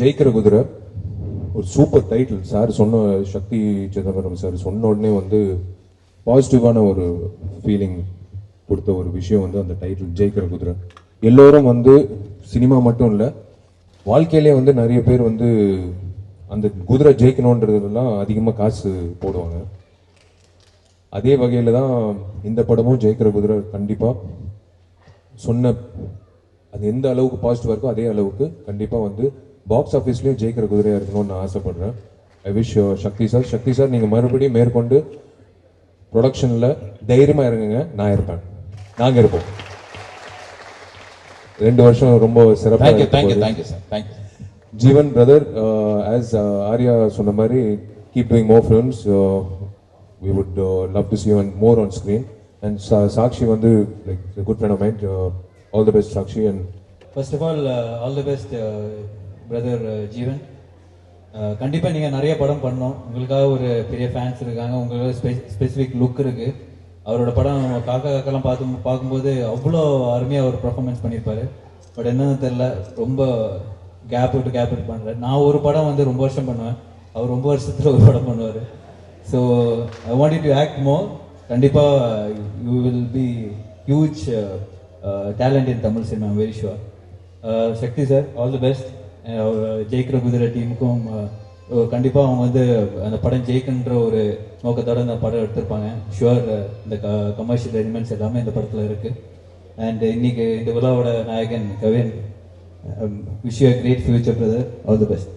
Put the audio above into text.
ஜெயிக்கிற குதிரை ஒரு சூப்பர் டைட்டில். சார் சொன்ன, சக்தி சிதம்பரம் சார் சொன்ன உடனே வந்து பாசிட்டிவான ஒரு ஃபீலிங் கொடுத்த ஒரு விஷயம் வந்து அந்த டைட்டில் ஜெயிக்கிற குதிரை. எல்லோரும் வந்து சினிமா மட்டும் இல்லை, வாழ்க்கையிலே வந்து நிறைய பேர் வந்து அந்த குதிரை ஜெயிக்கணுன்றதுலாம் அதிகமாக காசு போடுவாங்க. அதே வகையில் தான் இந்த படமும் ஜெயிக்கிற குதிரை கண்டிப்பாக சொன்ன அது எந்த அளவுக்கு பாசிட்டிவாக இருக்கோ அதே அளவுக்கு கண்டிப்பாக வந்து பாக்ஸ் ஆஃபீஸ்லேயும் ஜெயிக்கிற குதிரையாக இருக்கணும்னு நான் ஆசைப்படுறேன். ஐ விஷ் சக்தி சார் நீங்கள் மறுபடியும் மேற்கொண்டு ப்ரொடக்ஷனில் தைரியமாக இறங்குங்க. நான் இருப்பேன், நாங்கள் இருப்போம். 2 வருஷம் ரொம்ப சிறப்பாக. ஜீவன் பிரதர், ஆஸ் ஆர்யா சொன்ன மாதிரி keep doing more films. we would love to see you and more on screen. And Sakshi vandu like a good friend of mine. All the best Sakshi. And first of all the best brother Jeevan. கண்டிப்பா நீங்க நிறைய படம் பண்ணணும். உங்களுக்காக ஒரு பெரிய fans இருக்காங்க, உங்களுக்கு ஸ்பெசிஃபிக் லுக் இருக்கு. அவரோட படம் காக்காலாம் பார்க்கும்போது அவ்வளோ அருமையாக அவர் பர்ஃபார்மன்ஸ் பண்ணியிருப்பாரு. பட் என்னன்னு தெரியல, ரொம்ப கேப் விட்டு பண்ணுறாரு. நான் ஒரு படம் வந்து ரொம்ப வருஷம் பண்ணுவேன், அவர் ரொம்ப வருஷத்துல ஒரு படம் பண்ணுவார். So I want you to act more. Kandipa you will be huge talent in Tamil cinema, I'm very sure. Shakti sir, all the best. ஜெயிக்கிற குதிரை டீமுக்கும் கண்டிப்பாக அவங்க வந்து அந்த படம் ஜெயிக்கின்ற ஒரு நோக்கத்தோட அந்த படம் எடுத்திருப்பாங்க. ஷுவர் இந்த கமர்ஷியல் எலிமெண்ட்ஸ் எல்லாமே இந்த படத்தில் இருக்குது. அண்ட் இன்னைக்கு இந்த விழாவோட நாயகன் Kavin, wish you a great future brother, all the best.